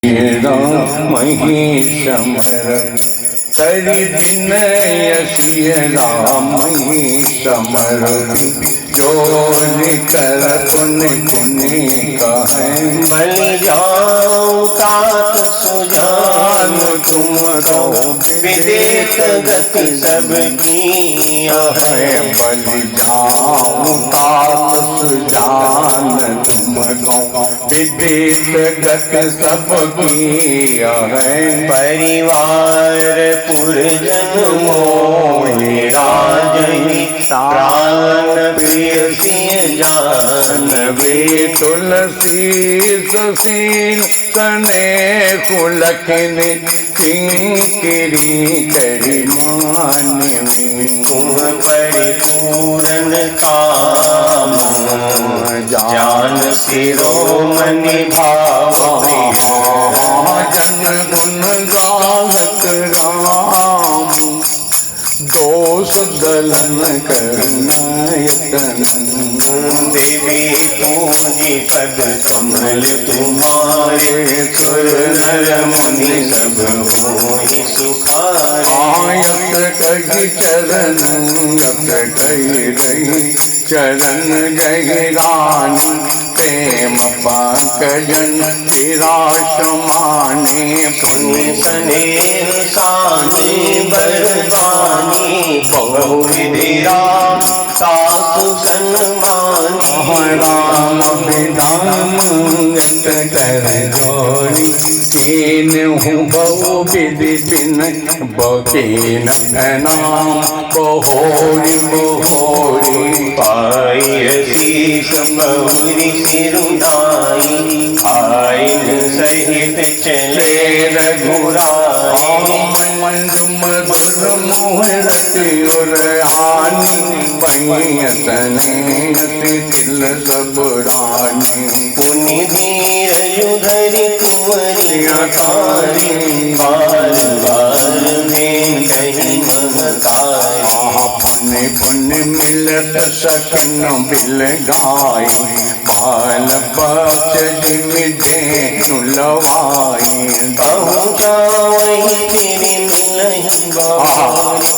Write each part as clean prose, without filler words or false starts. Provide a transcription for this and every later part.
Mahesh summer करि विनय Siya Ram Mahesh summer जोर कर पुन पुनि कहें बल जाऊं तात सुजान तुम रो विदेत गति सबकी है बल जाऊं तात सुजान तुम रो विदेत गति सबकी है परिवार पुरजन मोहि राजहि प्राण प्रिय सिय जान वे तुलसी सुशील सने कुलखिन किंकिरी करी मानवी तुम परिपूर्ण काम जान शिरोमणि भाव जन गुण गावक राम दोष दलन करनायतन देवी पूजी पद कमल तुम्हारे सुर नर मुनि सब होहि सुखारे आयत कही चरण यत कही रही चरण गही रानी प्रेम पंकजन विराश माने पुण्य स्नेह सानी बरबानी बहुविधि राम सासु सन्मानी राम विधान यत कर जोड़ी कीन हूँ बहु विधि बिन बकीन नाम बहोरी बहोरी पाई शीस बहुरी सिरुनाई आइन सहित चले रघुराई मंजु मधुर मोहरति उर आनी पैयतने तिल सब रानी पुनि धीर युधरि कुंवरी अकारी बाल बाल में कहीं महकारी पुण्य पुण्य मिलत सकिन बिल गाई बाल बच जिमिदे लवाई कहूँ जावही तेरी मिलहि बारी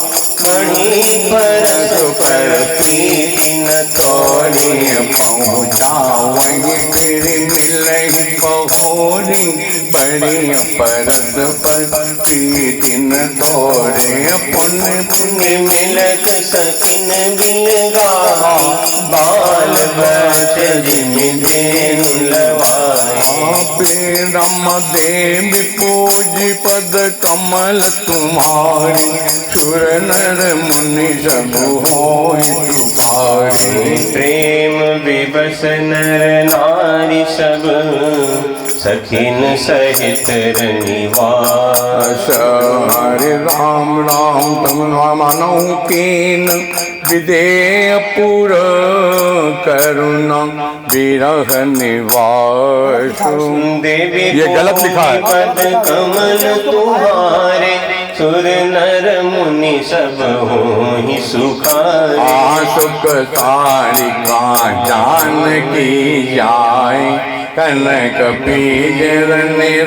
मणि परस पर प्रीति न तोड़ी पहुँचा वही फिर मिलही बहोरी बड़ी परस पर प्रीति न तोड़े पुण्य पुण्य मिलत सकिन बिलगाई बाल बच जिमिदे लवाई रम देवी पूजी पद कमल तुम्हारी सुर नर मुनि सब होई तुम्हारी प्रेम विवश नर नारी सब सखिन सहित रनिवास हरे राम राम तम मानो कीन विदेह पुर करुणा विरह निवास देवी ये गलत लिखा है। पद कमल तुम्हारे सुर नर मुनि सब होहि सुखारे सुख सारिका जानकी जाए कनक बीज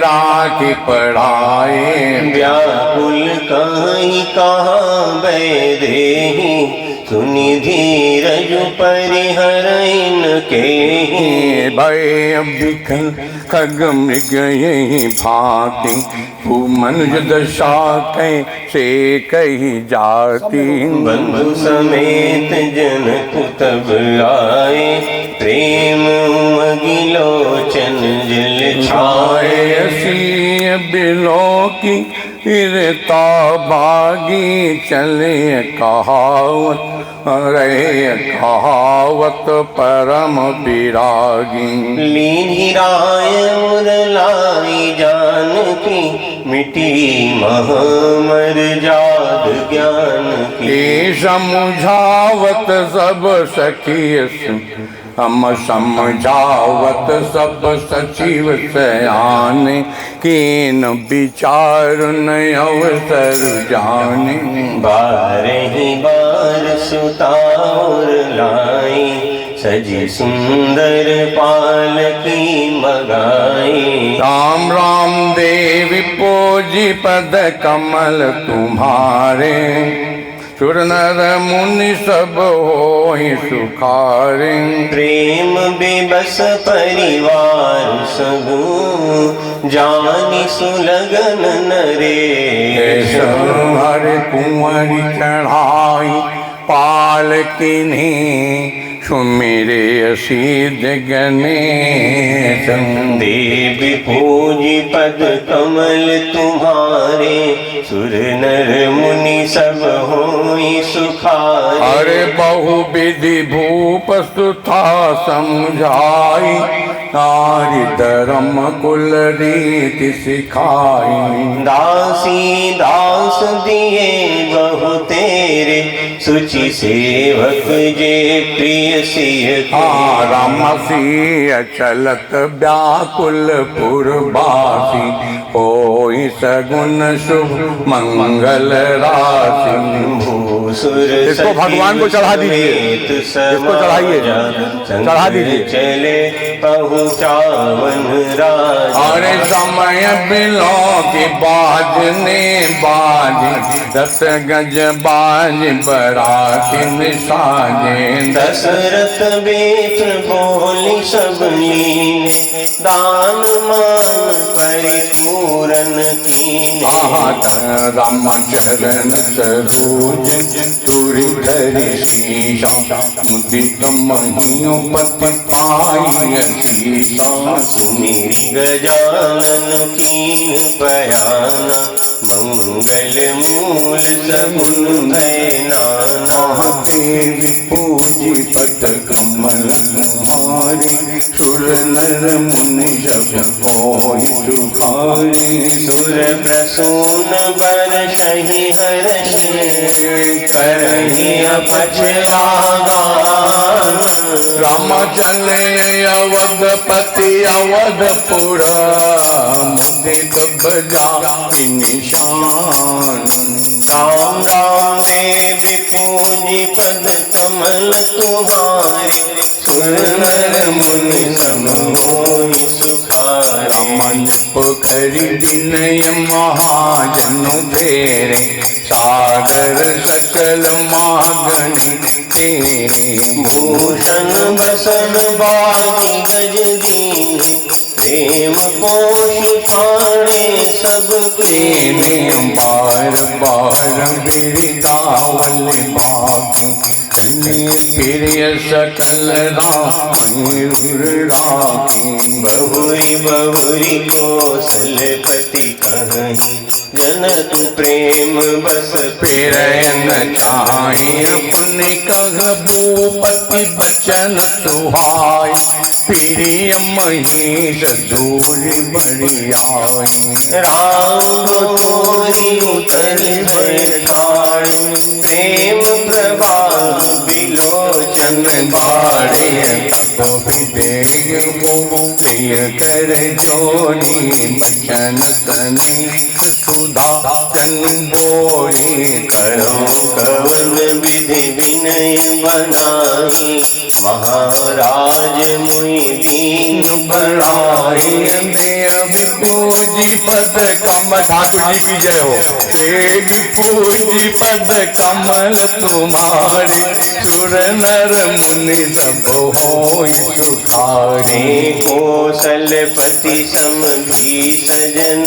राखी पढ़ाए व्याकुल कहीं कहाँ बैदेही सुनि धीरज परिहरइन के भय विखल खग मृग यही भांति मनुष्य दशा से कही जाती बंधु समेत जनक तब आए प्रेम मगिलोचन जल छाए ऐसी बिलो की फिरता बागी चले कहावत रे कहावत परम विरागी लीनी राय मुरलाई जानकी मिटी महामर जाद ज्ञान की समझावत सब सखी हम समझावत सब सचिव सयान कीन विचार न अवसर जाने बार ही बार सुतार लाई सजी सुंदर पालकी मगाई। राम राम देवी पूजी पद कमल तुम्हारे, सुर नर मुनि सब होई सुखारे। प्रेम बेबस परिवार सब, जानी सुलगन नरेश। हर कुंवरी चढ़ाई पालकिनी, सुमिरे असीध गणेश। देवी पूजी पद कमल तुम्हारे, सुर नर मुनि सब होई सुखारे। अरे बहु विधि भूप सुथा समझाई, नारी धर्म कुल रीति सिखाई। दासी दास दिए बहु तेरे, सुचि सेवक जे प्रिय सिय। राम सिय चलत व्याकुल पुरवासी, होई सगुन शुभ मंगल राशि। भूसुर इसको भगवान को चढ़ा दीजिए, इसको चढ़ाइए, चढ़ा दीजिए। चले पहुँचावन राज। अरे समय बिलो की बाजने बाज, 10 गज बाज बराती साजे। दशरथ बेत्र बोली सब लीने, दान मान परिपूरन कीने। रामचरण सरोज तुरी धरि शीशा, मुदित महियों पति पाई शीशा। सुमिरि गजानन कीन बयाना, मंगल मूल सगुन भय नाना। देवी पूजी पद कमल तुम्हारे, सुर नर मुनि सब होई सुखारे। सुर प्रसून बरसहि हर्ष, करहि अपचलागान। राम चले अवधपति अवधपुर, मुदित बजा निशान। राम राम देवी पूजी पद कमल तुम्हारे, सुर नर मुनि सब होई सुखारे। पोखरी विनय महाजनु फेरे, सागर सकल मागणी तेरे। भूषण बसन बाजी गज दीने, प्रेम पोषि ठाणे सब तेने बार बार बिरदावल बाकी, प्रिय सकल राम राखी। बहुरी बहुरी कौशलपति कहीं, जनक प्रेम बस प्रेरन चाहे। अपने कह भूपति बचन सुहाय, प्रिय महेश दूरी बड़ी आई। राम तोरी उतर बैठाड़, प्रेम प्रभाव बिलोचन बाड़े। तब भी देग वो प्रिय कर जोड़ी, बचन तनिक सुधा जन बोरी। करो कवन विधि विनय बनाई, महाराज मुनि दीन बढ़ाई। देवी पूजी पद कमल, ठाकुर जी की जय हो। देवी पूजी पद कमल तुम्हारे, सुर नर मुनि सब होई सुखारे। कौशलपति सम भी सजन,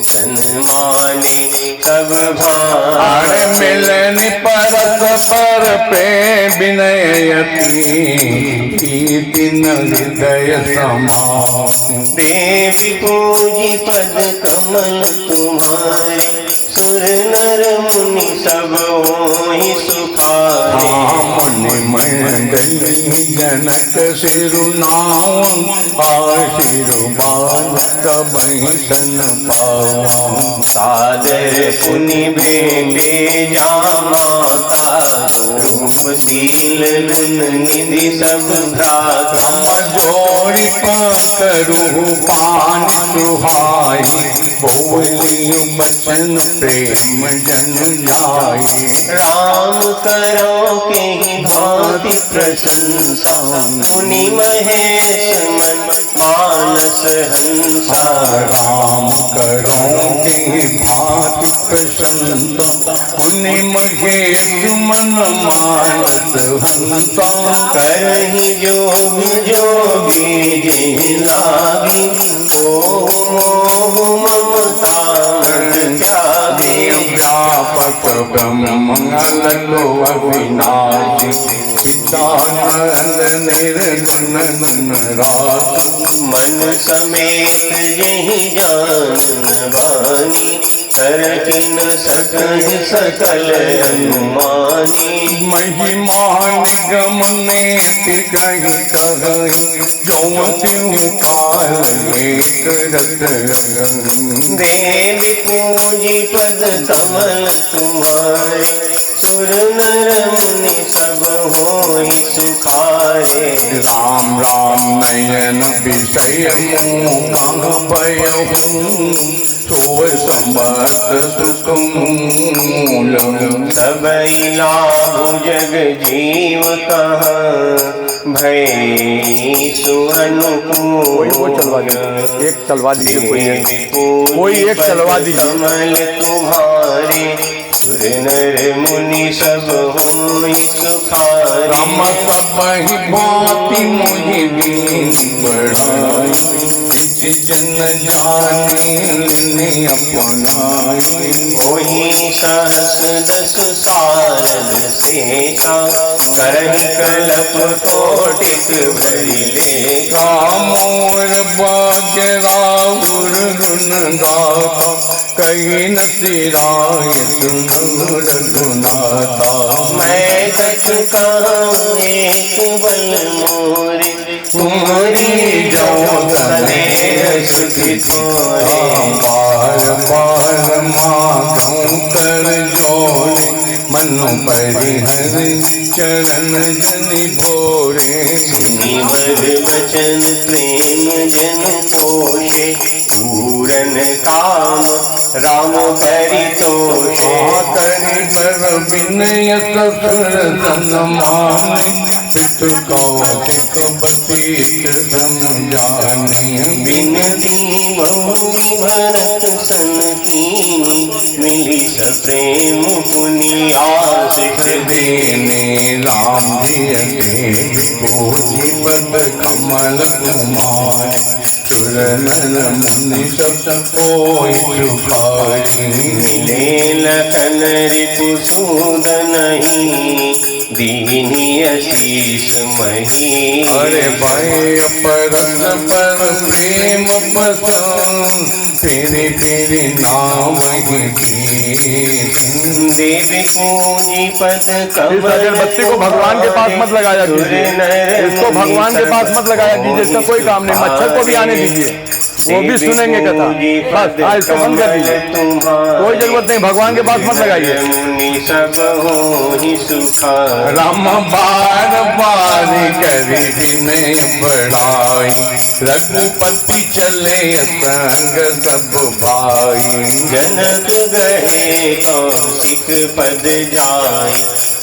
सन्माने सब भान। मिलन परस पर प्रेम विनयती, दीन हृदय समान। देवी पूजी पद कमल तुम्हारे, सुर नर मुनि सब होई सुखारे। मुनि मंडली जनक सिरुनाम, आशीर्वाद सबहि सन पावा। सादर पुनि भेंटे जा माता, रूपशील गुण निधि सब भ्राता। जोड़ी पंकरु पान सुहाय, बोलियो बचन प्रेम जन जाए। राम करो के ही भांति प्रशंसा, मुनि महेश मन मानस हंसा। राम करो के भांति प्रशंसा, मुनि महेश मन मानस हंसा। करहि जोग जोगी जिहि लागी, मोह ममता मन त्यागी। व्यापक ब्रह्म मंगलो अविनाशी, चिदानंद निर्गुण गुण राशि। मन समेत यही जानन बानी, करकिन सकहि सकल अनुमानी। महिमा निगम नेति कहि कहि, जो त्यों काल एक रत रंग। देवी पूजी पद कमल तुम्हारे, सुर नर मुनि सब होहि सुखारे। राम राम नयन विषय मोह भयहूँ, सो समर्थ सुख मूल। सबई लाभ जग जीव कहाँ, भय सुअनुकूल। वो चलवा दीजिए, एक चलवा दीजिए, कोई एक चलवा दीजिए। कमल तुम्हारे, सुर नर मुनि सब होई सुखारे। राम सबहि भांति मुझि दीन बढ़ाई, जन जाने अपनाई। होई सहस दस सारद शेषा, करहि कल्प कोटिक भरि लेखा। मोर बाजराउर गुण गाथा, कहीं न सिराय सुन रघुनाथा। मैं कछु कहूँ एक बल मोरे, तुम्हारी जो सने सुखी थोरे। बार बार मांगूं कर जोड़े, मनो परिहर चरण जनि भोरे। सुनि वर बचन प्रेम जन पोषे, पूरन काम राम परितोषे। करि बर विनय ससुर सन्मान, पितु कौशिक बतीत समझाने। बिनती बहु भरत सन कीनी, मिली सप्रेम पुनि आशिष देने। राम जिय पूजी पद कमल कुमार, सुर नर मुनि सब कोई सुखारी। मिले लखन रिपु सूदनहि, दीनी आशीष मही। अरे भाई परस पर प्रेम पसंद, तेरे तेरे नाम की। देवी पूजी पद इस कमल अगरबत्ती को भगवान के पास मत लगाया कीजिए, इसको भगवान के पास मत लगाया कीजिए, इसका कोई काम नहीं। मच्छर को भी आने दीजिए, वो भी सुनेंगे कथा। बस हाँ, इसको बंद कर दीजिए, कोई जरूरत नहीं, भगवान के पास मत लगाइए। मुनि सब होहि सुखारे। राम बार बार करी विनय बढ़ाई, रघुपति चले संग सब भाई। जनक गए कौशिक पद जाय,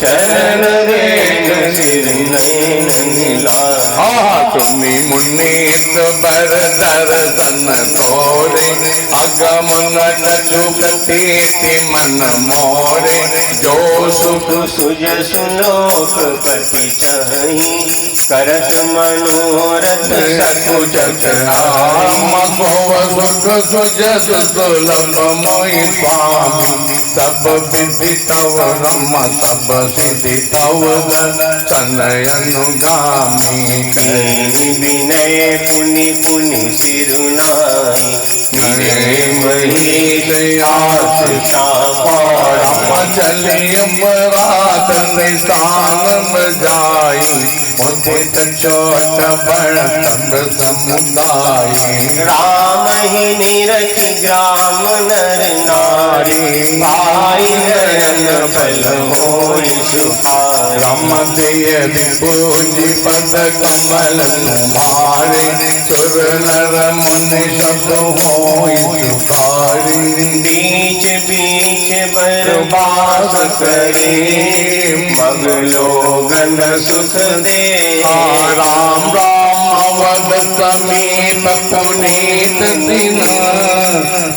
चरण रेण सिर नयन लाय। हाँ तुम्ही मुनीत बर दर्शन तोरे, अगम कछु प्रतीति मन मोरे। जो सुख सुज सुलोक पति चाहि, करत मनोरथ सकुच राम। भव सुख सुजस सुलभ मोहि स्वामी, सब विधि तव रम सब सिद्धि तव तनय अनुगामी। कहि विनय पुनि पुनि सिरुनाई, मिले महेश आशीषा पाई। चलिय बरात निशान बजाई, उदित छोट बड़ सब समुदाय। राम ही निरखि ग्राम नर नारी, पाई नयन फल होई सुखारी। राम दिय पूजी पद कमल तुम्हारे, सुर नर मुनि सब होई बास करे, मगलोगन सुख दे। राम राम अवध समीप पुनीत दिन,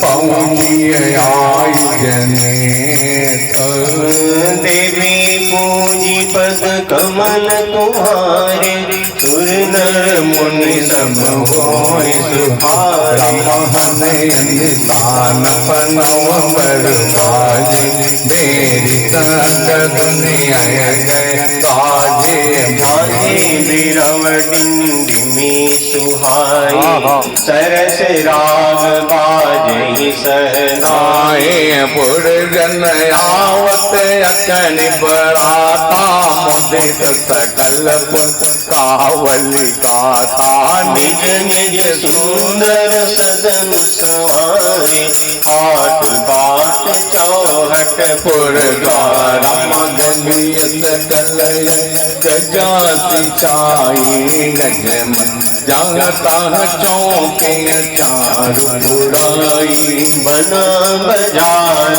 पहुँचिए आई जनेत। देवी पूजी पद कमल तुम्हारे, सुर नर मुनि सब होय सुखारे। निशान पनव बरवाजे, मेरी तक दुनिया गए गाजे। बाजे बिरव डिंडिमी सुहाई, सरस राग बाजे सहनाई। पुरजन आवत अकन बराता, मुदित सकल कावली गाता। निज निज सुंदर सदन सवारे, आठ बाट चौहट पुरद्वार मगलिय सकल गजाति छाई। गजम जाता चौके चारु पुराई। बना बजाय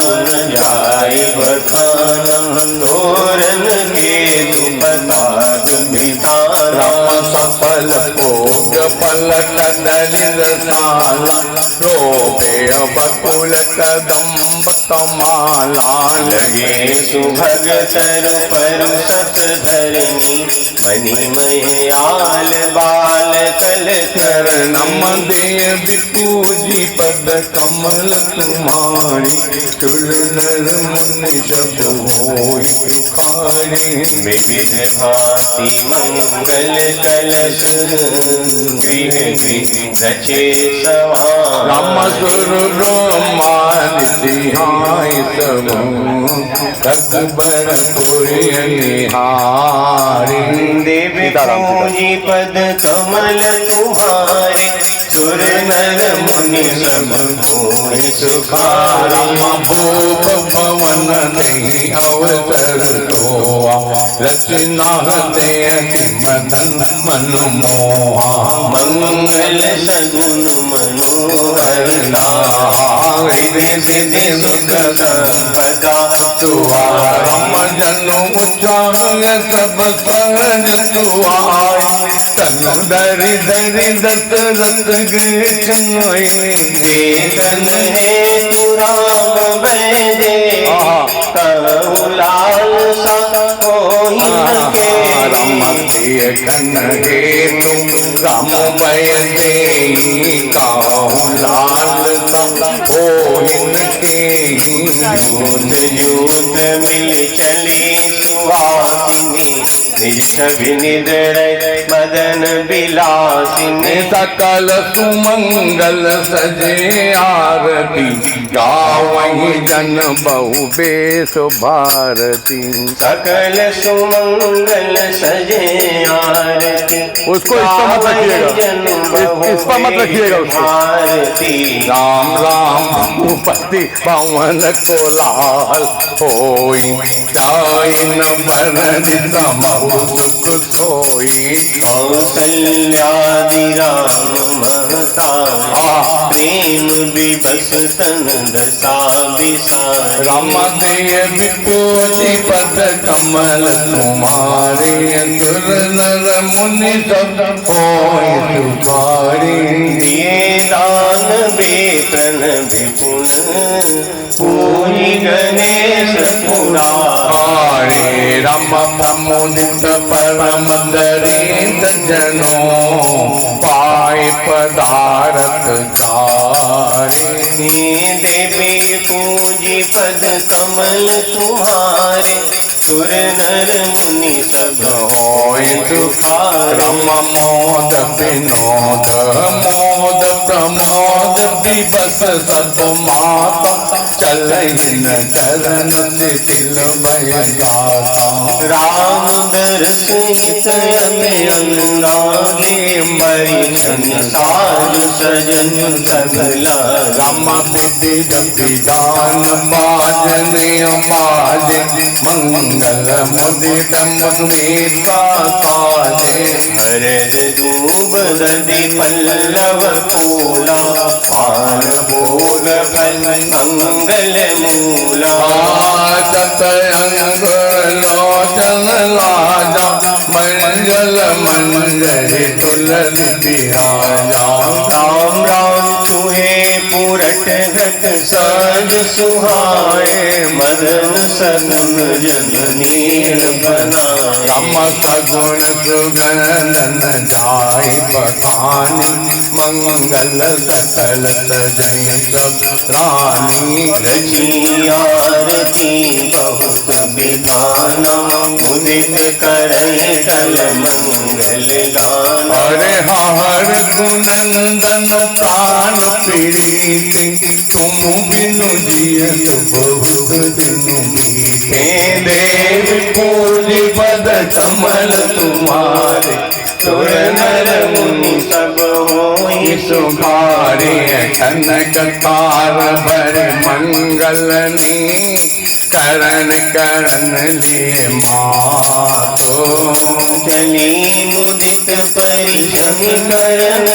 जाय बखाना, तोरन के दुपताक बितारा। सफल भोग पलक दलित साला, रोपे बकुल कदम्ब कमाला। लगे सुभग तरु परु सत धरनी, मणिमय आल बाल कल कर। नम देवी पूजी पद कमल तुम्हारी, सुर नर मुनि सब होय सुखारी। विविध भांति मंगल कलश, गृह गृह रचे सवार। राम सुर ब्रह्मान तिहाई सब, तकबर पुरी निहारी। देवी पूजी पद कमल तुम्हारे, सुर नर मुनि सब होय सुखारे। भूप भवन नहीं अवसर तो, रचना दे मदन मनमोहा। मंगल सगुन मनोहर हृदय सिद्धि सुख संपदा तुहार। राम जनु उचाय सब सहज तुआय, तनु धरि धरि दशरथ गृह चुनाय। वेदन है तू राम बैदे, कहु लाल सा होहि न के। राम प्रिय कन हे तुम राम भय दे, कहु लाल सा होहि न के। जूत जूत मिल चली सुहासिनी, निज छवि निधर मदन बिलासिनी। सकल सुमंगल सजे आरती, गावहि जन बहु बेस भारती। सकल सुमंगल सजे आरती, उसको इस पर मत रखिएगा, इस पर मत रखिएगा उसको। भारती। राम राम भूपति पवन को लाल होई, जाई न भरनि समहु सुख सोई। कौसल्यादि राम महतारी, प्रेम विवश तन दशा विसारी। राम देवी पूजी पद कमल तुम्हारे, सुर नर मुनि सब होय सुखारी। दिए दान वेतन विपुल, पूजी गणेश पुरारे। राम प्रमुदित परम दरित जनो, पाय पदारथ चारे। देवी पूजी पद कमल तुम्हारे, सुर नर मुनि सब होय सुखार। राम मोद विनोद मोद प्रमोद विवश सब माता, चलहि न चरण से तिल भय गाता। राम दरस हित अति अनुरागे, मरि संसार सजन सगला। राम विधि विधान बाजने बाजे, मंगल मंगल मुदित मुस्मिता काले हरद दूब दधि पल्लव फूला पान भोग फल मंगल मूला सतयंग लोचन लाजा मंगल मंजरी तुलसी बिराजा राम राम चूहे पुरट घट साज सुहाए मदन सदन जननीर बनाए रम सगुण सुगंधन जाय बखानी मंगल सकल सजई सब रानी रची आरती बहुत विधाना मुदित करई टल मंगल गाना अरे हर गुनंदन प्राण प्रीति तुम बिनु जियत बहुत दिनु बीते देव पूजी पद कमल तुम्हारे सुर नर मुनि सब होई सुखारे कनक तार भर मंगलनी करण करण लिए मातो चली मुदित परिशम करन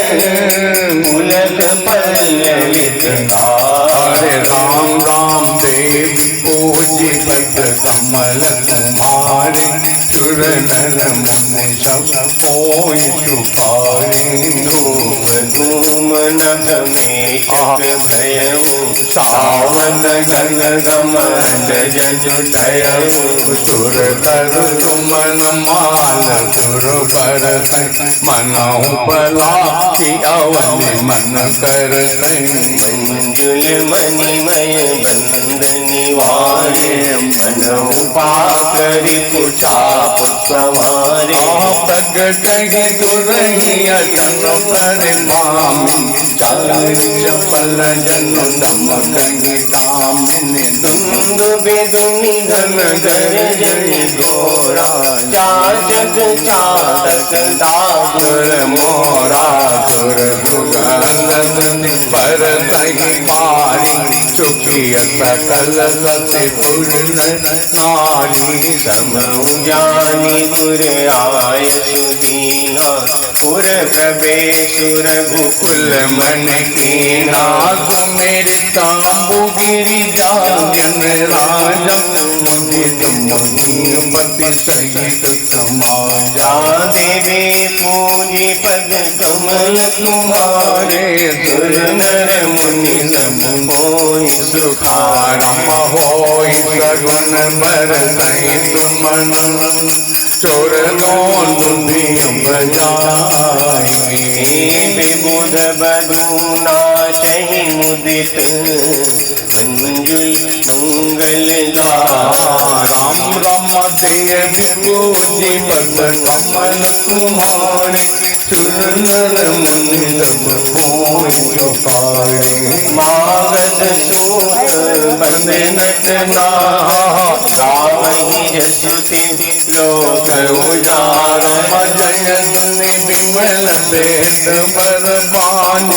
पुलक पल्लवित हरे राम राम देव पूजी पद कमल तुम्हारे सुर नर मुनि सब कोई सुखारे धूप धूम नभ में चक भयऊ सावन गन गमंड जजुटयऊ सुर कर सुमन माल सुर पर मनहु पला की अवनि मन कर मंजुल मणिमय बंद निवारे मन पाकरि पुछाप सवारे प्रगट ही दुरहिया जन पर मामी चार चपल जन दम कहीं कामिनी दुंद बेदुनि घन घर जनि घोरा चाचक चातक दागुर मोरा सुर सुगंध पर सही मारी चुकी सकल सती पूर्ण नारी समऊ जानी गुर आय सुदीना पुर प्रवेशुर कुल मन की नाग मेरे तांबू गिरी जागन राजा मुदित मुनिपति सहित समाजा देवे पूजी पद कमल तुम्हारे सुर नर मुनि सब होई सुखारम होई सगुन बर नहीं तुमन चोर कौन दुनिया बजाई विबुध बदूना चही मुदित मंजुल मंगल राम राम देव पूजी पद कमल तुम्हारे सुर नर मुनि सब कोई सुखारे मागध सूत बंद नटना गावहि जसते लोक उजागर जयन विमल देत बरबान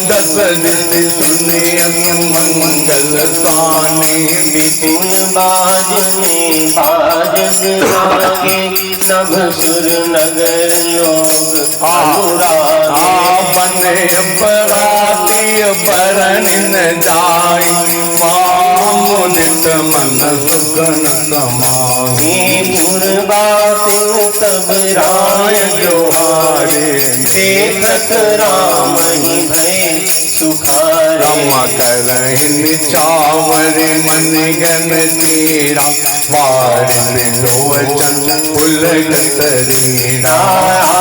दस दिन सुनियन मंगल सानी बिपिन बाजने बाजत लागे नभ सुर नगर लोग अनुरागे बने बराती बरन न जाई मुदित मन सुगन समाई पुरबासिन तब राय जोहारे देखत राम ही भय सुखारे रमा करहिन चावर मन गन तीरा वारिन लोचन पुलक शरीरा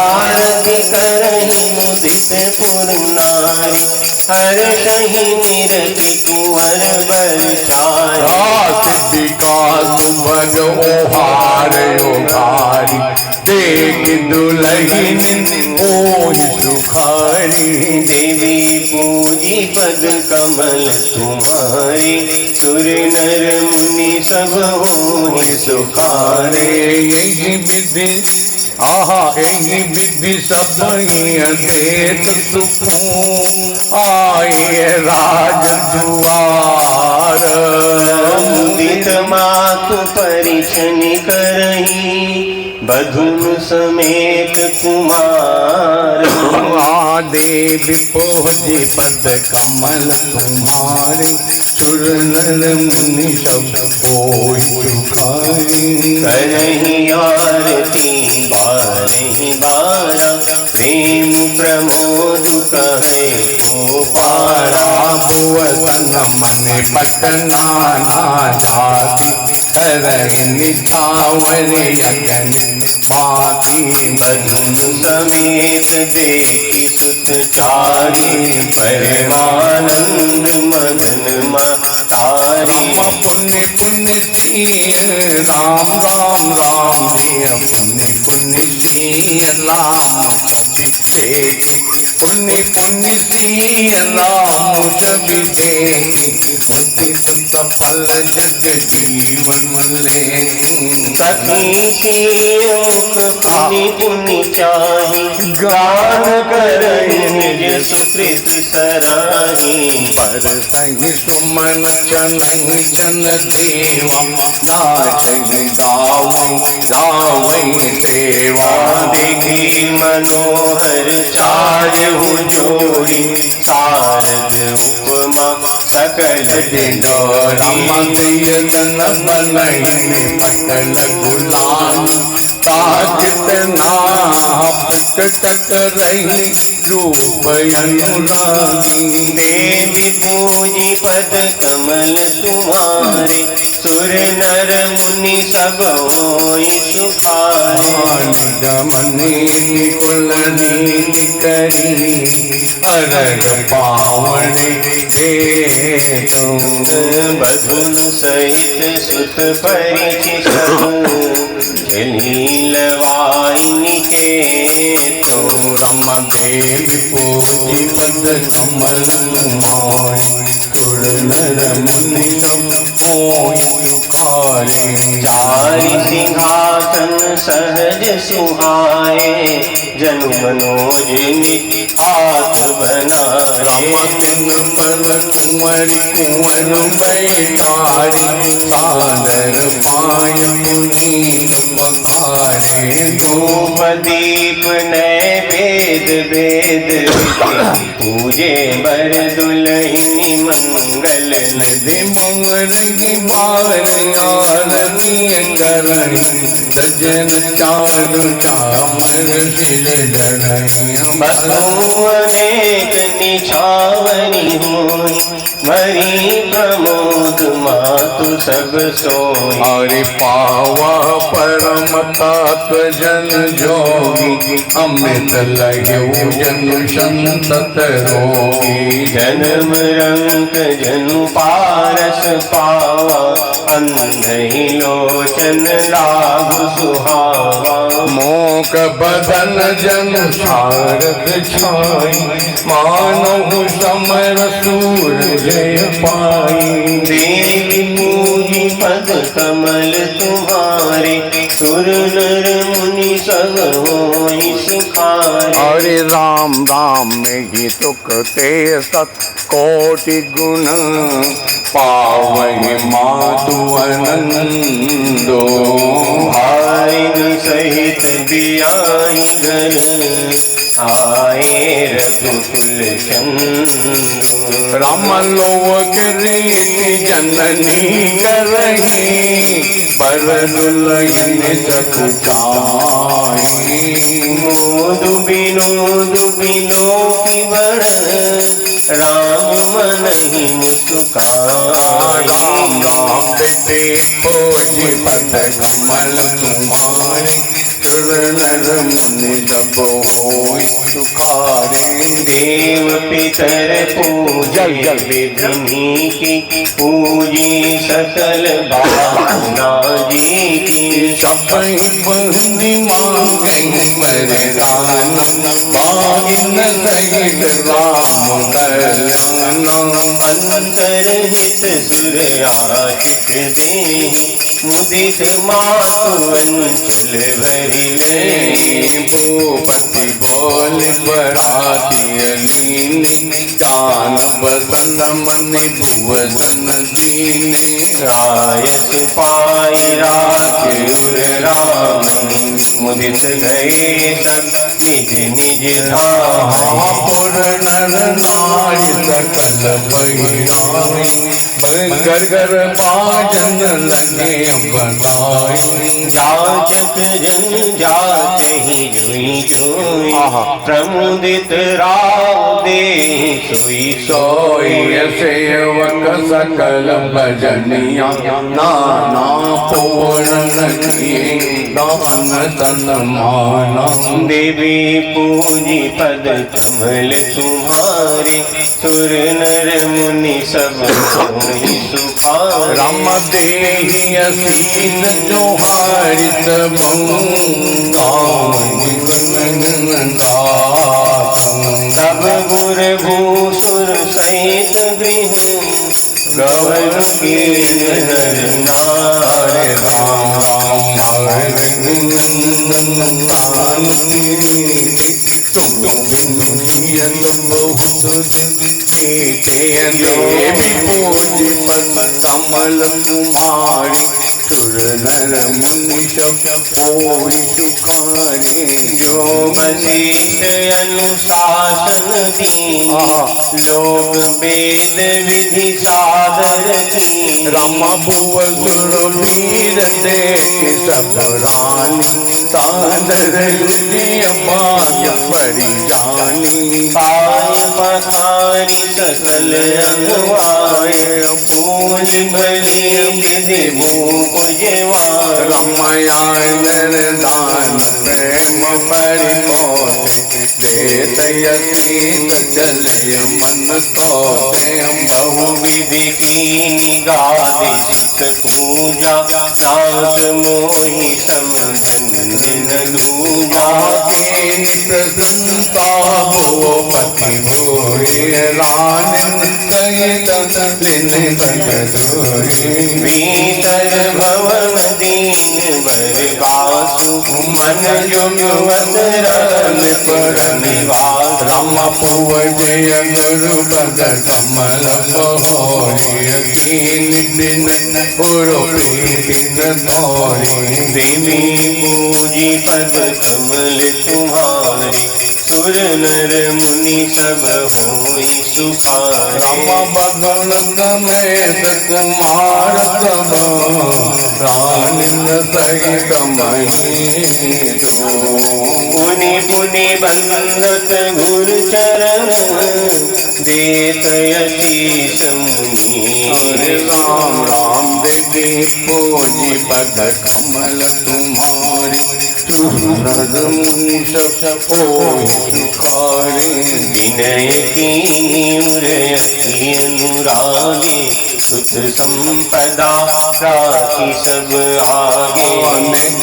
आरती करहि मुदित पुर नारी हर कहीं निरति कुंवर बर छाया सिद्धि का सुभग ओहार योगारी देख दुलहिन ओहि सुखारी देवी पूजी पद कमल तुम्हारी सुर नर मुनि सब होई सुखारे यही विधि आहा यही विधि सब देत सुखों आए राज दुआर मुदित मातु परिछन करही बधुन समेत कुमार। देवी पोजी पद कमल तुम्हारे सुर नर मुनि सब कोई पुकारे। करही आरती बारही बारा प्रेम प्रमोद कहे को पारा। भुवन मन पटना ना जाती हरि निछावर यगन पाती। बधुन समेत देखी सुत चारी परमानंद मगन मातारी। पुण्य पुण्य सिंह राम राम राम जी पुण्य पुण्य सिंह राम सभी देखी। पुण्य पुण्य सिंह राम सभी देखी मुक्ति सुख फल जग जीवन लेखी। सखी से मुख पुनि पुनि चाही गान करहि निज सुकृत सराही। पर संग सुमन चनहि जन देवा नाचहि गावै सेवा। देखी मनोहर चारहु जोड़ी शारद उपमा सकल रामदय जन बनहि पटल गुलाम काचित नाप कटक रही रूप अनुरागी। देवी पूजी पद कमल तुम्हारे सुर नर मुनि सब होई सुखारे। निगमनी कुलनी करी अरग पावने हे तुम। बधुन सहित सुत परिछि सब झलीलवाई निकेतो। रम देवी पूजी पद कमल तुम्हारे सुर नर मुनि सब कोई पुकारे। चारि सिंहासन सहज सुहाए जनु मनोज निज हाथ बनाए। रमतिन पर कुंवर कुंवर बैठारी सादर पाय पुनीत पखारे। धूप दीप नैवेद वेद पूजे बर दुलहिनी मंगल दे मंगरंगी बार आरती करई सजन चारु चामर सिर डरई। बसु अनेक निछावनी होई मरी प्रमोद मातु सब सोई। हरि पावा परम तत्व जन जोगी अमृत लयो जन संतत रोगी। जन्म रंग जनु पारस पावा अंधहि लोचन लाभ सुहावा। मोक बदन जन शारद छाई मानव समर सूर जय पाई। देवी पूजी पद कमल तुम्हारे सुर नर मुनि सब होई सुखारे। हरे राम राम में ही सुख ते सत कोटि गुण पावहि मातु आनंदो। भाई सहित बियाई घर आए रघुकुल चंद्र। राम लोक रीति जननी करही पर दुलहिन चकुचाई। मोद विनोद विलोकी बड़ राम मन ही मुस्काई। राम राम ते पूजी पद कमल तुम्हारे सुर नर मुनि सब होई सुखारे। देव पितर पूजे विधिनी की पूजी सकल भावना जी की। सपई बंदी मांगे वरदान बागिन सहित राम कल्याण। अंतर हित सुर आशिक दे मुदित मातु अंचल भरिले। भूपति बोल बराती अलीनी जान बसन मनि भुवन दीने। रायस पाई राखे उर रामनी मुदित गए सब निज निज धाम। पुर नर नारी सकल बहिराई घर घर बाजन लगे बधाई। जाचक जन जाच ही जोई जोई प्रमुदित राव दे सोई सोई सेवक सकल भजनिया नाना पूर्ण किए दान सन्माना। देवी पूजी पद कमल तुम्हारे सुर नर मुनि सब सोई सुखारे। राम देहि असीस जोहारित तब गुर भूसुर सहित गृह गवन की नर नार। राम राम देवी पूजी पद कमल तुम्हारी सुर नर मुनि सब कोई सुखारे। जो वशिष्ठ अनुशासन दीन लोक वेद विधि सादर कीन। राम भुव सुर वीर देख सब रानी सादर बाय परि जानी। पाय पखारी सकल अंगवाय पूज भली विधि भूप जवान। रामायण दान प्रेम परिपोते देत यतीत चले मन तोते। बहुविधि कीनी गादि सिख पूजा नाथ मोहि समझन दिन लूजा। प्रसन्नता भूपति भोरे रानन सहित लिन बंधुरे। भीतर भवन दीन बर बासु मन युग वसरन पर निवास। राम पूव जय गुरु पद कमल बहोरे दीन दिन गुरु प्रीति तोरे। देवी पूजी पद कमल तुम्हारे सुर नर मुनि सब होई सुखारे। राम बदन समेत कुमार सब रानिन सहित महीरो। पुनि पुनि बंदत गुर चरण देत यतीश मुनि। राम राम देवी पूजी पद कमल तुम्हारी सुनर मुनि सब होई सुखारे। विनय कीनी उरयति अनुरागे सुत संपदा राखी सब आगे।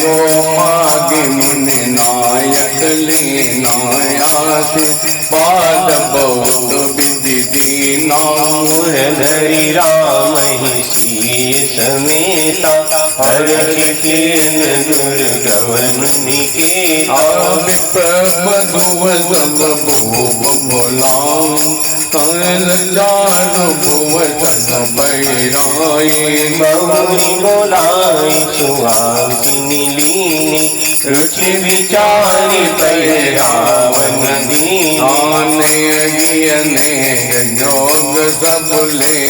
गो मागे मुनि नायक ले नायासे पाद बहुत विधि दीना। धरि राम ही सीय समेता हर्षिकेन दुर्गवन निकेता। विप्रबधुव सब भूप बोलाऊं कल चारु भुव सन बैराई। बहुरी बोलाई सुहासिनी लीनी रुचि विचारी पैरावन दीनी। आने अगियने योग सब ले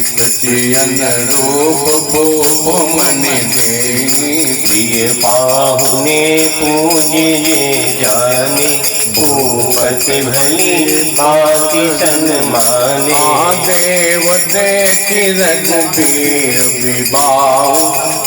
सचियन रूप भूप मनि देनी। प्रिय पाहुने पूजे जाने भूपत भली बाती सन्माने। देव देखि रघुबीर विभाव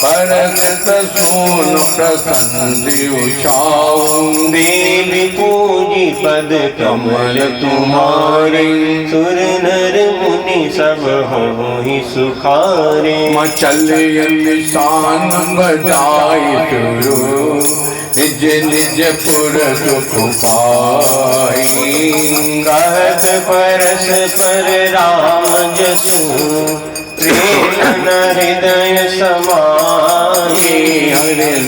परत सोन प्रसन्न उछाऊ। देवी पूजी पद कमल तुम्हारे सुर नर मुनि सब होहि सुखारे। मचल निशान बजाई शुरू निज निज पुर सुख पाई। कहत परस पर राम जसु प्रेम न हृदय समा।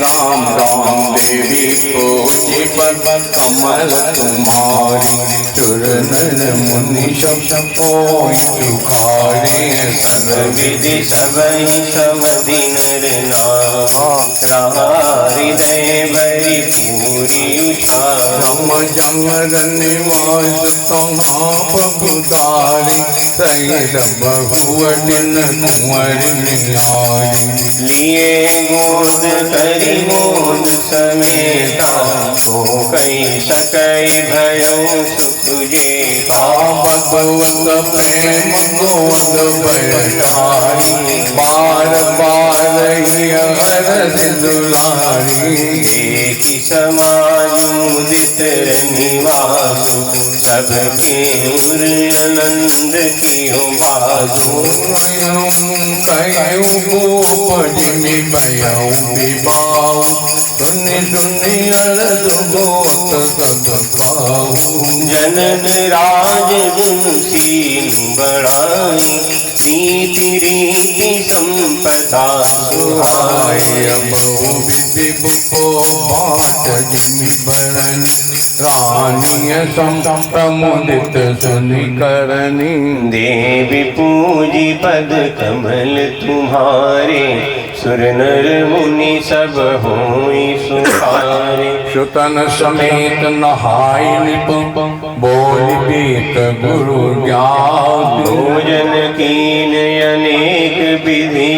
राम राम देवी पूजी पद कमल तुम्हारी सुर नर मुनि सब कोई सुखारे सर्वविधि सबहि समधि नर नाम हृदय भरि पूरी उचार रम जमर निवास तहाँ प्रभुदारी सैर बहुअटिन कुंवर निहारी लिए गोद करि मोद समेता तो कई सकई भयो सुख जेता भगवत प्रेम गोद बैठारी बार बार हर दुलारी देखि समाज मुदित निवास सबके उर आनंद कियो बाजो कयू गोपटि भयऊ विभाऊ सुनि सुनि अरद गोत सब पाऊ जनन राज गुणशील बड़ाई रीति रीति संपदा सुहाई बहु विधि बुको बाट जिमि बरन रानी संप्रमुदित सुनि करनी देवी पूजी पद कमल तुम्हारे सुर नर मुनि सब होई सुखारे सुतन समेत नहाय निप बोल बीत गुरु ज्ञान भोजन कीन अनेक विधि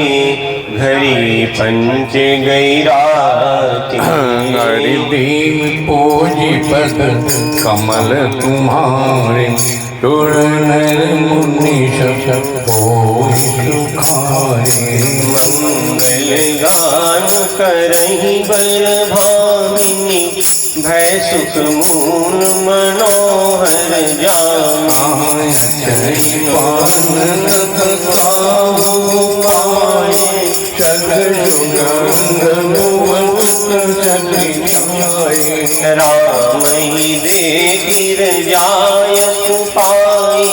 घड़ी पंच गई रात हरि दीन पूजी पद कमल तुम्हारे सुर नर मुनि सब होई सुखारे मंगल गान करहि बर भामिनी भय सुख मूल मनोहर जान राम ही दे गिर जाय पाई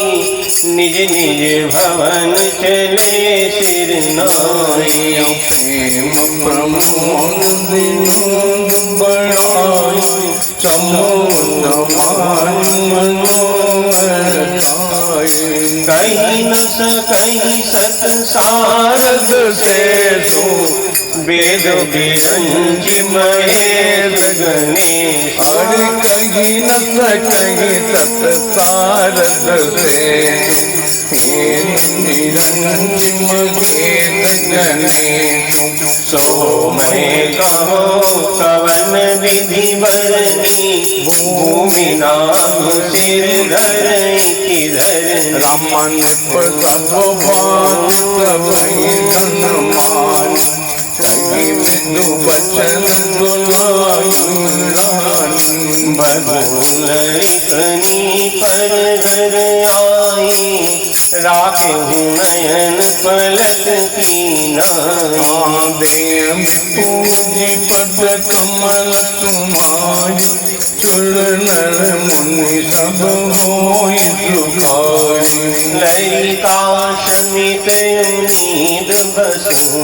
निज निज भवन चले सिर नाई प्रेम प्रमोद विनोद बढ़ाई समोद मान मनोहर कही न सकई सत सारद से वेद विरंज महेश गणेश हर कहीं न सकहीं सत सारद से निरंज महेश गणेश सो मैं कहो कवन विधि बरनी भूमि नाम सिर धर किधर रमन सब बात सबई धन मान कहीं बिंदु बचन दुलायु रानी बदुलरिकनी पर घर आई राखे नयन पलक की नाई देव पूजी पद कमल तुम्हारी सुर नर मुनि सब होई सुखारी ललिता शमित उम्मीद बसु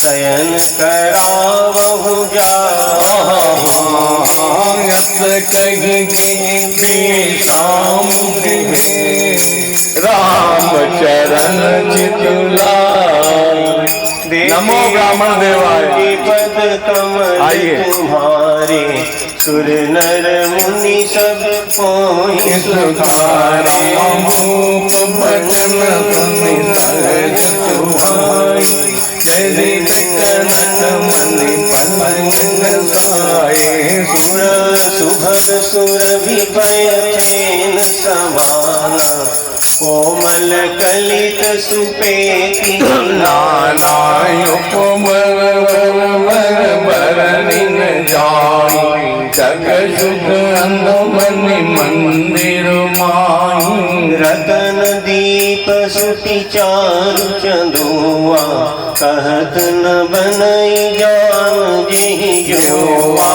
शयन करावहु जा कहीं के सामुख राम चरण चितुलाई नमो ब्राह्मण देवाय। पद कमल आइए। तुम्हारे सुर नर मुनि सब कोई सुखारा भूप भजन सुनि सहज तुम्हारी यदि कनक मणि पलंग साए सुर सुभग सुर विपयन समाना कोमल कलित सुपेति नाना उपमर बरनिन जाई जग सुख अंदमनि मंदिर माई रतन दीप सुति चारु चंदुआ कहत न बनई जान जेहि जोआ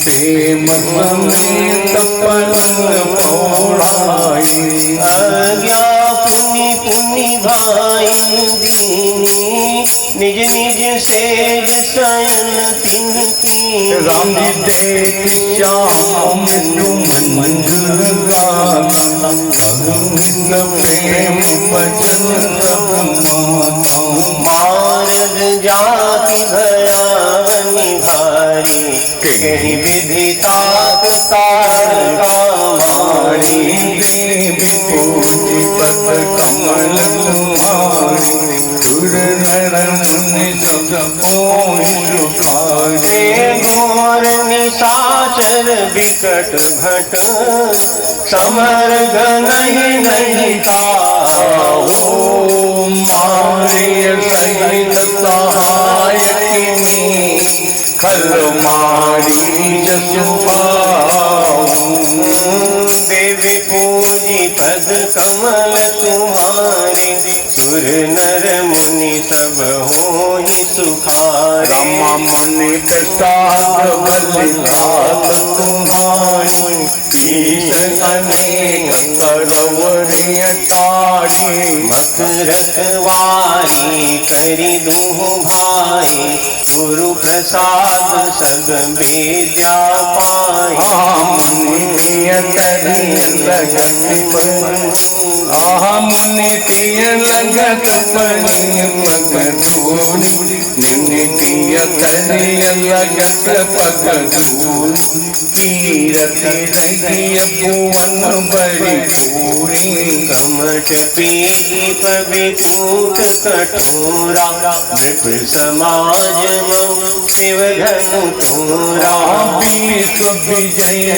प्रेम समेत पलंग सेज शयन तिनकी राम जी देख श्याम मृत्यु मंजुल गाता अगणित प्रेम बचन सब माता मार्ग जाति भयावनि भारी कही विधि तात तारकामारी देवी पूजी पद कमल तुम्हारी सुर नर मुनि सब पोहि सुखारी घोर निशाचर विकट भट समर नहीं ताहो मारे सहित सहाय खल मारी जसु देवी पूजी पद कमल तुम्हारे सुर नर मुनि सब होहि सुखारे रमा मुनि प्रसाद बलिहार तुम्हारी ईश अनेक करवरे अटारी रखवारी करी दूह भाई गुरु प्रसाद सब विद्या पाई मुनि लगत पनी पगधूरी नित्य करिय लगत पगधूरी कीरति रहिय भुवन बड़ी पूरी कमट पीठी पविकूट कठोरा नृप समाज मम शिव धनु तोरा विश्व विजय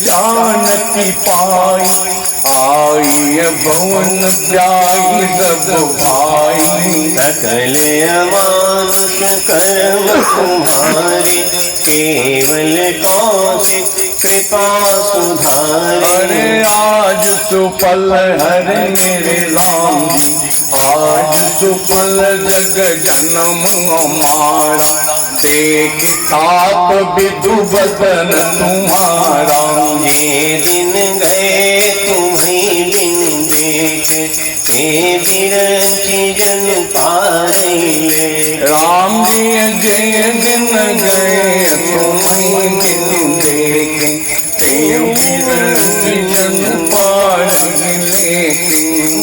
जानकी पाई आई भवन प्याई सब भाई सकल अमानुष कर्म तुम्हारे केवल कौशिक कृपा सुधारे अरे आज सुफल हरे मेरे राम जी आज सुफल जग जन्म हमारा देख तात विदु बदन तुम्हारा ये दिन गए तुम्हें दिन देख हे विरंची जन पारैले राम जी जय दिन गए तुम्हें दिन देखे जन पार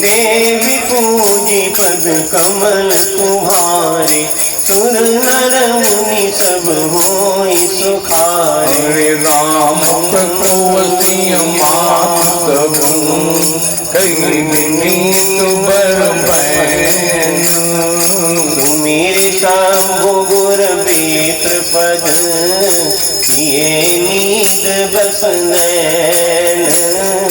देवी पूजी पद कमल तुम्हारे सुर नर मुनि सब होई सुखारे हरे राम तत्वसीय मात सब कहीं विनीत बर मेरे शंभु गुर बेत्र पद किए नीत बसनैन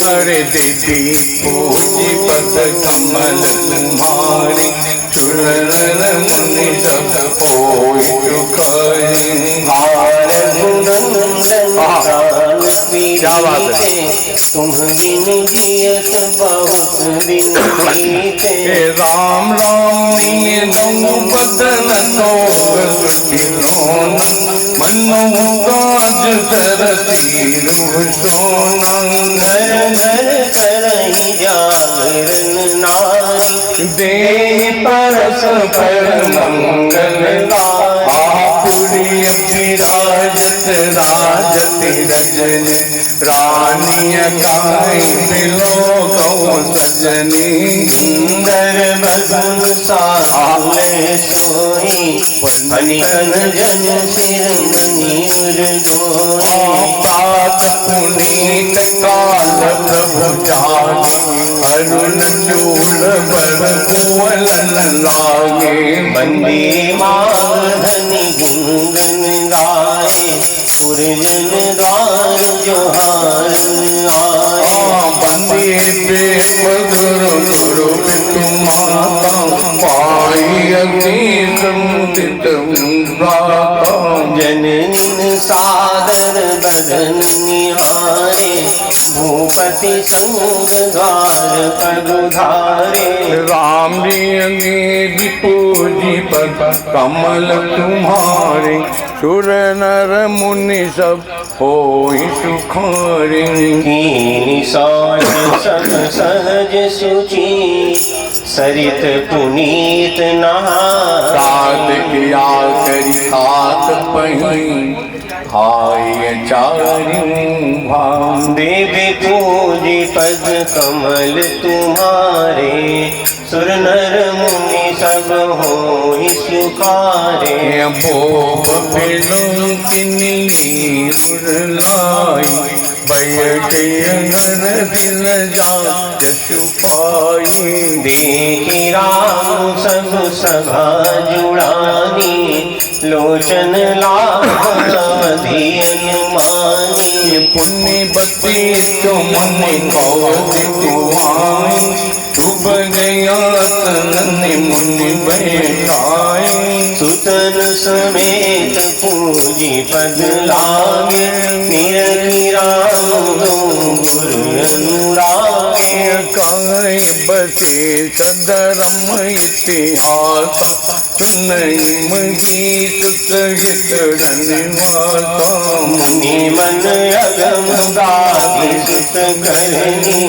हरे देवी पूजी पद कमल तुम्हारी चुर नर मुनि सब पोई सुखारी हार गुणनंदन प्राण क्या बात है? तुम बिन जियत बहुत दिन बीते हे राम राम दिए नौ बदन तो मनो काज सरती सोना घर घर करई जागरण नारी दे परस पर मंगल पुरी विराजत राजत रजन रानिय काई मिलो गौ सजनी सुंदर बदन साले सोई फनिकन जन सिर मनीर गोई पात पुनीत काल प्रभु जागे अरुण चूल बर कुवल लागे बंदे माधनी गुंगन गाए पुरजन द्वार जोहार आए बंदे पे मधुर गुरु माता पाई अग्नि समुदित जननीन सादर बदन निहारे भूपति संग द्वार पगुधारे राम जी अंगेरी पूजी पद कमल तुम्हारे सुर नर मुनि सब होई सुखारे कीनि साज सब सहज सुचि सरित पुनीत नहाए। सात किया करी सात पही आय चारियों भाव। देवी पूजी पद कमल तुम्हारे, सुर नर मुनि सब होई सुखारे। भोग बिलुकिनी उड़लाई, बैठे घर दिल जा यशु पाई। देखी राम सब सभा जुड़ानी, लोचन लाभ अवधि अनुमानी। पुण्य बती तो मन कौआई, डूब गया तन मुनि बैठाई। सुतन समेत पूजी पद लागे, निरखी राम गुरु अनुरागे। काय बसे सदरम इतिहास, सुनई गीत सहित रनिवासा। मुनि मन अगम गाहि सुत करनी,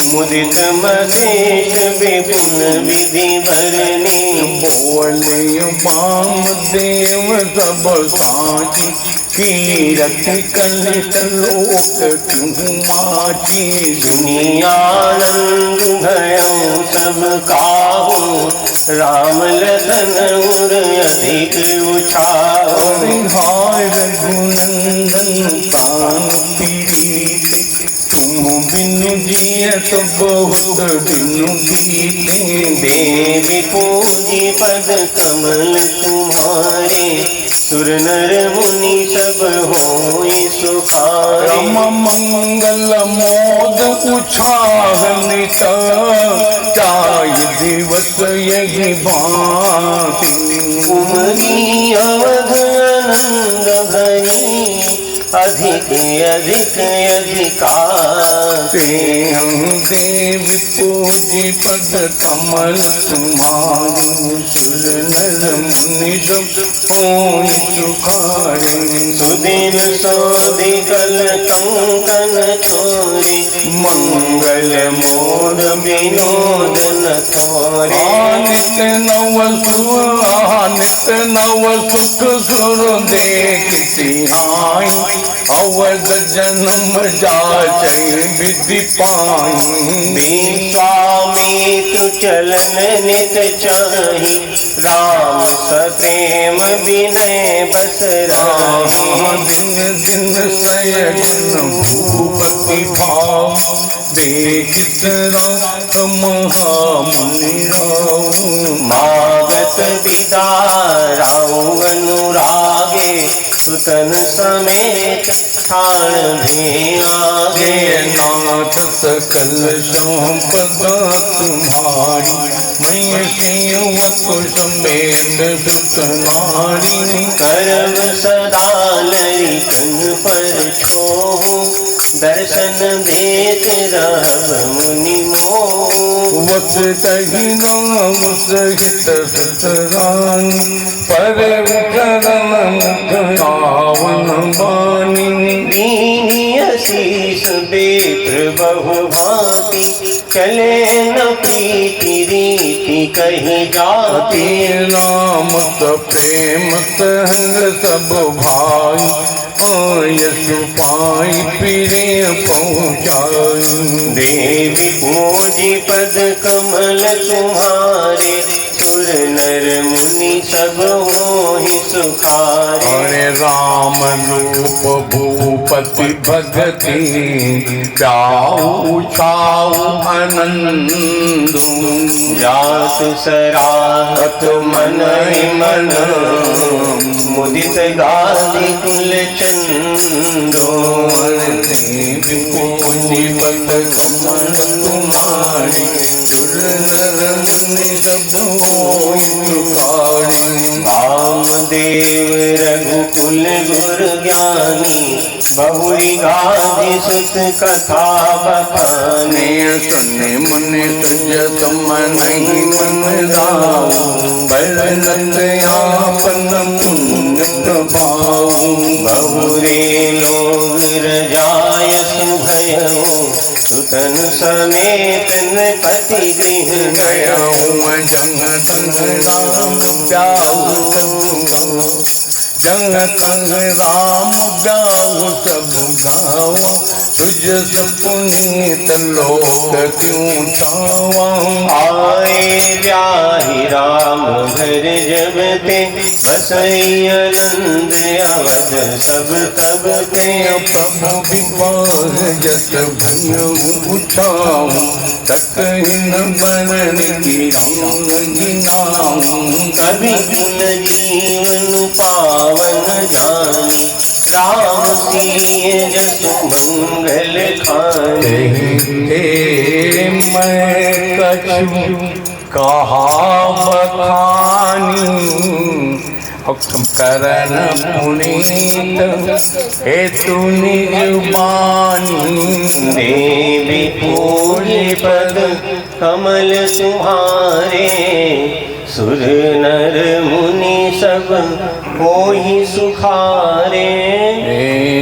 मुदित मदेश विपुल विधि भरनी। बोले वाम देव सब साची, कीरति कलित लोक क्यों माची। दुनियानंद भयो सब काहू, राम लखन उर अधिक उछाओ। हाय रघुनंदन तान पीड़ित, तुम बिनु जिय तो बहुत बिनु बीते। देवी पूजी पद कमल तुम्हारे, सुर नर मुनि सब होई सुखारे। रम मंगल मोद उछाह नित, चाय दिवस यही भांति। उमरी अवध आनंद भरी, अधिक अधिक अधिकाते। हम देव पूजी पद कमल तुम्हारी, सुर नर मुनि सब होई सुखारे। सुदिन सोधि कल कंकन छोरे, मंगल मोद विनोदन थोरे। नित नव नित नव सुख सुर देखती आई, अवध जन्म जाचै विधि पाई। स्वामी तु चलन नित चाही, राम सप्रेम विनय बस राही। दिन दिन सयन भूपति भाव, देखित रात महामुनि राव। मागत विदा राव अनुरागे, सुतन समेत ठाण भे आगे। नाथ सकल संपदा तुम्हारी, मैं सेवक समेत सुतनारी। करब सदा लरिकन पर छोहू, दर्शन देत रहब मुनि मोह। वस कही नाम सहित सतरानी, पर चरण मुख आवन बानी। दीनी आशीष बेत्र बहु भांति, चले न प्रीति रीति कही जाति। नाम प्रेम संग सब भाई, यशु पाई प्रिय पहुँचाई। देवी पूजी पद कमल तुम्हारे, सुर नर मुनि सब होहि सुखारे। हरे राम रूप भूपति भगति, जाऊ छाऊ आनंद। जात सराहत मन मन, मुदित गादि कुल चंदो। देवी पूजी पद कमल तुम्हारी, सुर नर मुनि सब होई सुखारे। वामदेव रघुकुल गुर ज्ञानी, बहुरी गादि सुत कथा बखाने। सुने मन तुझ तुम नहीं मन राऊ, बलनत आपन पुण्य प्रभाऊ। बहुरे लोग रजाय सुभयो, सुतन समेत पति गृह गया हूँ जंग राम ब्याहु जंग राम ब्याहु सब गावा तुझ पुनीत लोक क्यों ठावा। आए ब्याहि राम घर जब ते बसई आनंद अवध सब तब ते। प्रभु विवाह जस भयो उठाऊं तकहीन बनन की गिनाऊं। कभी कुल जीवन पावन जानी राम सिय जस मंगल खाने। मैं कछु कहा बखानी हुक्म करन पुनीत हेतु निज बानी। देवी पूज्य पद कमल तुम्हारे सुर नर मुनि सब होहि सुखारे।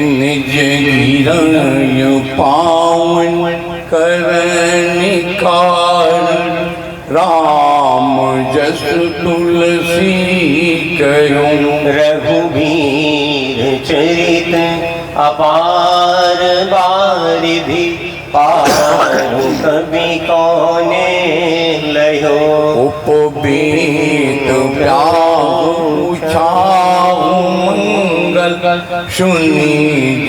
निज गिरय पावन करनिकार राम जस तुलसी कयो। रघुबीर चरित अपार बारिधि पार कवि कौने लयो। उपबीत व्याहु छाऊ मंगल सुनी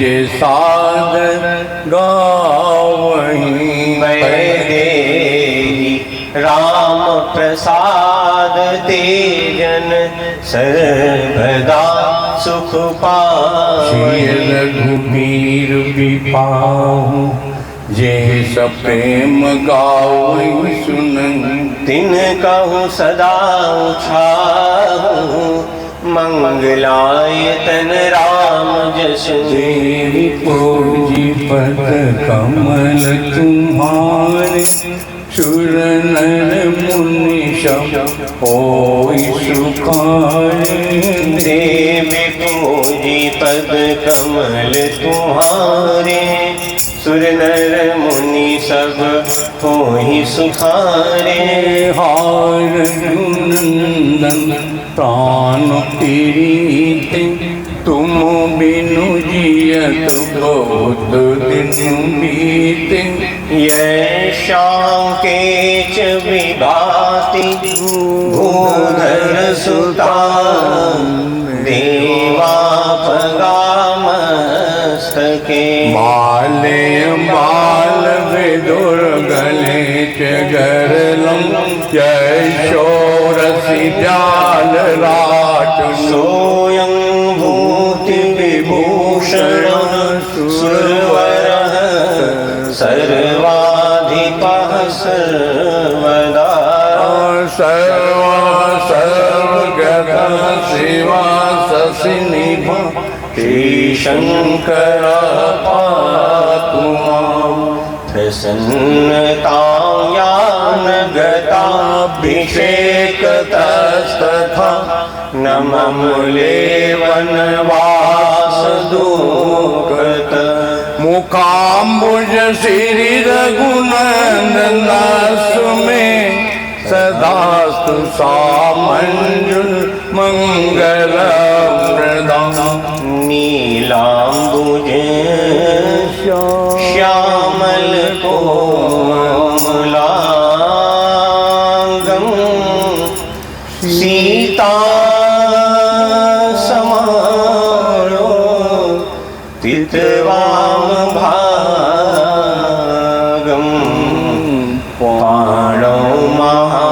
जे सादर गावहीं। राम प्रसाद तेजन सर्वदा सुख पावै। रघुबीर विपाहु जे सब प्रेम गावै सुनन। तिन कहूँ सदा उछाहु मंगलायतन राम जस। देवी पूजी पद कमल तुम्हारे सुर नर मुनि सब होई सुखारे। देवी पूजी पद कमल तुम्हारे सुर नर मुनि सब होहि सुखारे। हार नंदन प्राण प्रीति तुम बिनु जियत बहुत दिन बीते। ये श्याम के च विभाति भूधर सुता देवा पगामस्तके। बाले बाल विदुर गले चरलम यशोरसी ब्याल राट। सोयं भूति विभूषण सुरवर सर्वाधिपः सर्वदा। सर्व सर्वगत शिवा शशि निभ शंकर पातु मां। प्रसन्नतायान गताभिषेकतस्तथा नममुले वनवास दुःखत। मुखाम्बुज श्री रघुनंदन में सदास्तु सामंजुल मंगल प्रदान। नीलांबुज श्यामल कोमलांगं सीता समारो तितवाम भागं। पाणौ महा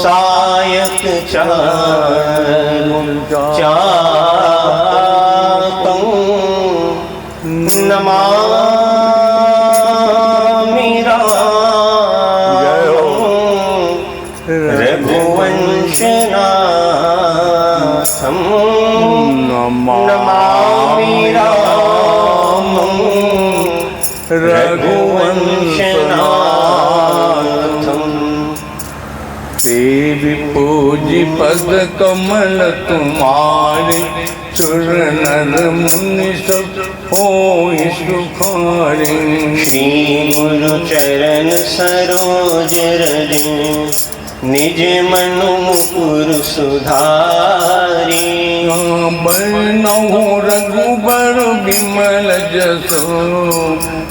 सायक चारुं चातं नमामि रामं रघुवंशनाथं। नमामि रामं रघुवंशनाथं। देवी पूजी पद कमल तुम्हारे सुर नर मुनि सब होई सुखारे। श्री गुरु चरण सरोज रज निज मनु मुकुर सुधारी। बरनहु रघुबर बिमल जसो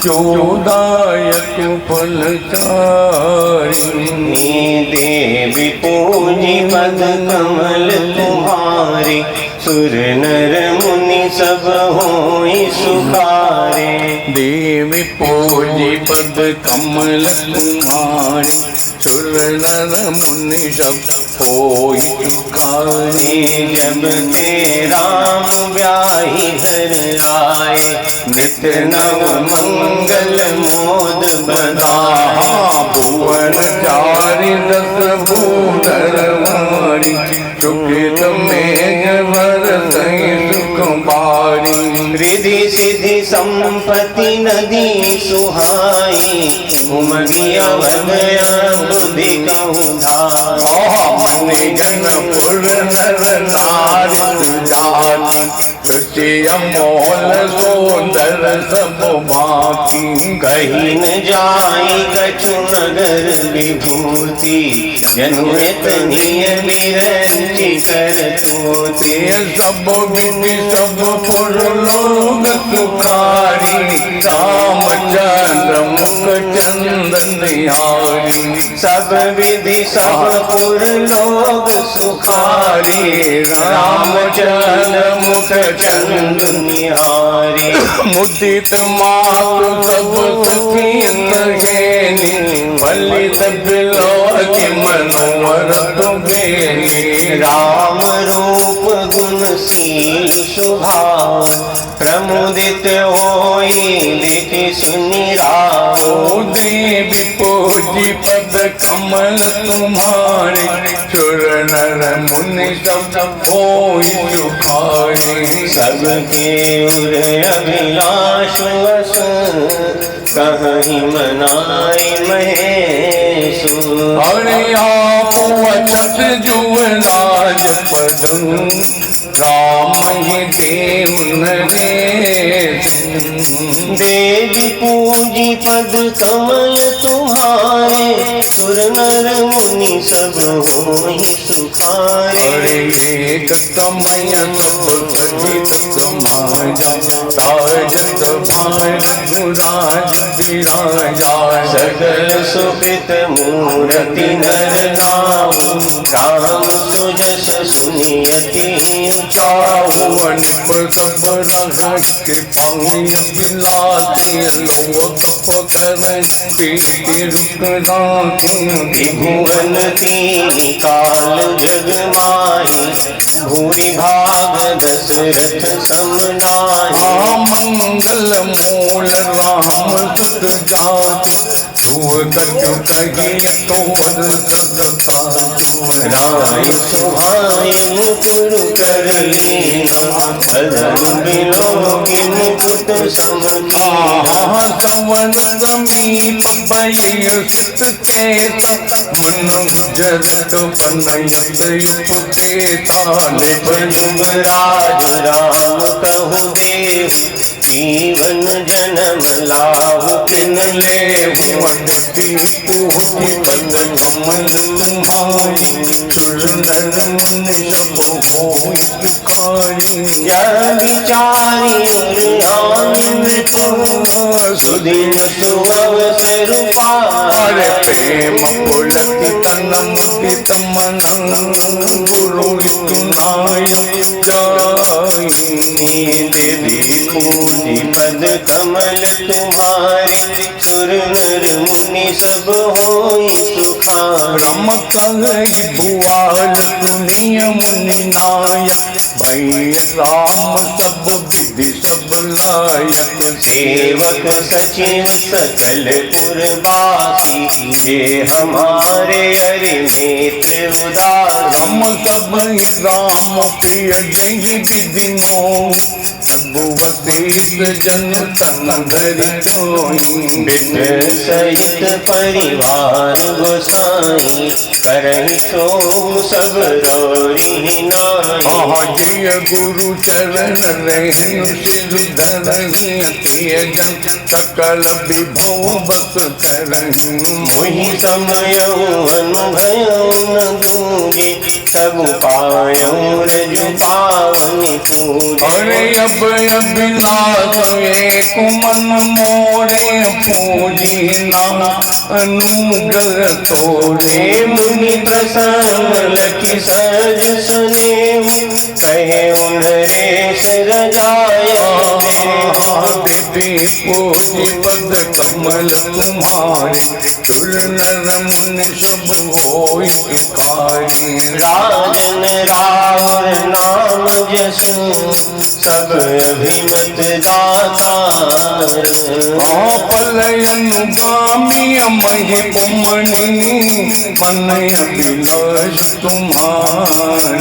चोदायक फल चारि। देवी पूजी पद कमल तुम्हारे सुर नर मुनि सब होई सुखारे। देवी पूजी पद कमल तुम्हारे सुर नर मुनि सब होई सुखारे। जब ते राम ब्याही घर आए नित नव मंगल मोद बधाए। भुवन चारि दस भूधर मारी सुकृत मेघ बरसहि सुख बारी। रिधि सिद्धि संपत्ति नदी सुहाई उमगी अवध बुद्धि कहूँ धाई। मनि जन पुर नर नारी सुजाति सृष्टि अमोल सुंदर सब भांति। कहीं न जाई कछु नगर विभूति जन्मत नियमिरंचि करतूति। सब विधि सब पुर लोग सुखारी रामचंद्र मुख चंदन निहारी। सब विधि सब पुर लोग सुखारी रामचंद्र मुख चंद निहारी। मुदित मातु सब सखी सहेली फलित बिलोचि मनोरथ बेली। राम रूप गुणशील स्वभाव प्रमुदित होई देखि सुनि राव। देवी पूजी पद कमल तुम्हारे सुर नर मुनि सब होई सुखारे। सबके उर अभिलाष वस कहीं मनाई महेशु। अरे आप वचत जुवराज पद राम ही देव नरेश। देवी पूजी पद कमल तुम्हारे सुर नर मुनि सब होई सुखारे। अरे एक समय सब सजित समाजा साजत भार गुराज विराजा। सकल सुकृत मूर्ति नर नाऊ राम सुजस सुनियति उचाऊ। निप सब रघ के पंग बिलाते लोग पकर प्रीति रुक राखी। त्रिभुवन तीन काल जग माही भूरि भाग दशरथ समनाही। मंगल मूल राम सुत जाति कछु कही तो सदता। राय सुहाय मुकुर कर लीना बदन बिलोगी मुकुट समकीना। सवन समीप भय सुत केता मन गुजरत बनयत उपकेता। युगराज राम कहु देव जीवन जन्म लाहु किन लेहु। अदिति पूजी पद कमल तुम्हारी सुर नर मुनि सब होई सुखारी। यह विचारी मृत्यु सुदिन सुअवसर पाए। प्रेम पुलकित तन मुदित मन गुरु विष्णुनायक जाई। देवी पूजी पद कमल तुम्हारी सुर नर मुनि सब होई सुखारी। रम कहि भुआल सुनिय मुनि नायक भई राम सब विधि सब लायक। सेवक सचिव सकल पुरवासी जे हमारे अरि नेत्र उदासी। हम सब राम प्रिय जय विधि मोहि प्रभु वशिष्ठ जन तन धरि सोई। विद सहित परिवार गोसाई करहि सो सब रोरी नाई। जिय गुरु चरण रेहनु सिर धरहि तिय जन सकल विभव बस करहि। मोहि समयउ अनुभयउ न दूजे सब पायउ रजु पावनि पूजे। अरे अब अभिलाष एक मन मोरे पूजी ना अनुग्रह तोरे। मुनि प्रसन्न लखि सहज सुनेहु कहे उन्हरे सिर जाय देवी पूजी पद कमल तुम्हारे। सुर नर मुनि सब होई सुखारी। राजन रावर नाम जसु सब अभिमत दातार। पलयनुगामी महि पुमणि मन अभिलाष तुम्हार।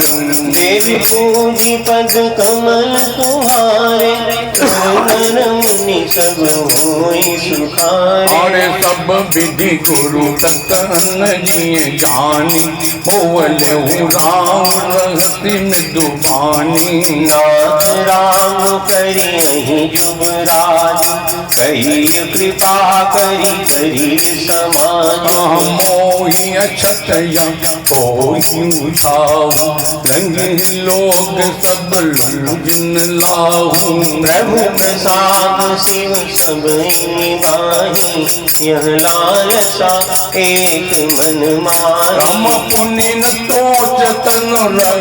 देवी पूजी पद कमल तुम्हारे नर मुनि सब होई सुखारे। और सब विधि गुरु तन जिय जानी बोले राम रहति मृदुबानी। नाथ राम करियहि जुबराज कही कृपा करी करी समाज। मोहि अक्षतया कोई उठाऊ रंग लोग सब लूजन लाहू। प्रभु प्रसाद शिव सब निवाही यह लालसा एक मन माही। राम पुण्य न तोच तन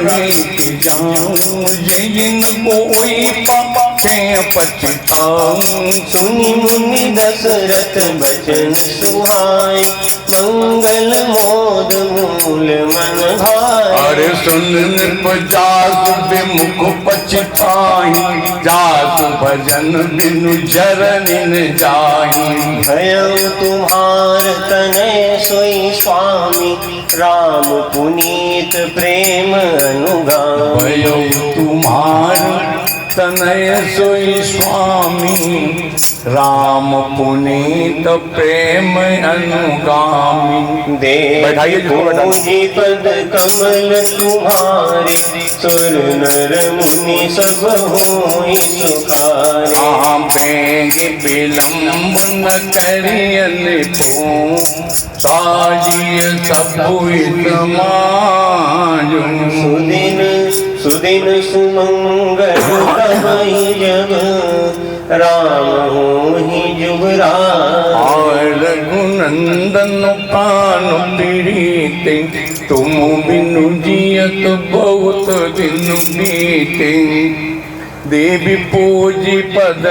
रही जाऊं जिन कोई पाखे पछताऊं। सुनि मुनि दशरथ बचन सुहाए मंगल मोद मूल मन भाए। अरे सुन जासु विमुख पछताई जासु भजन बिनु जरनिन जाई। भयउ तुम्हार तनय सोई स्वामी राम पुनीत प्रेम अनुगामी। भयउ तुम्हार तनय सोई स्वामी राम पुनीत प्रेम अनुगामी। बैठाइए जिसको बैठा। पूजी पद कमल तुम्हारे सुर नर मुनि सब होई सुखारे। बेंगे विलम्ब न करियन पो साजिय सबु समाज। सुदिन सुमंगल तमहि जग राम होहि जुबराज। रघुनंदन प्राण पीड़िते तुम बिनु जियत बहुत दिन बीते। देवी पूजी पद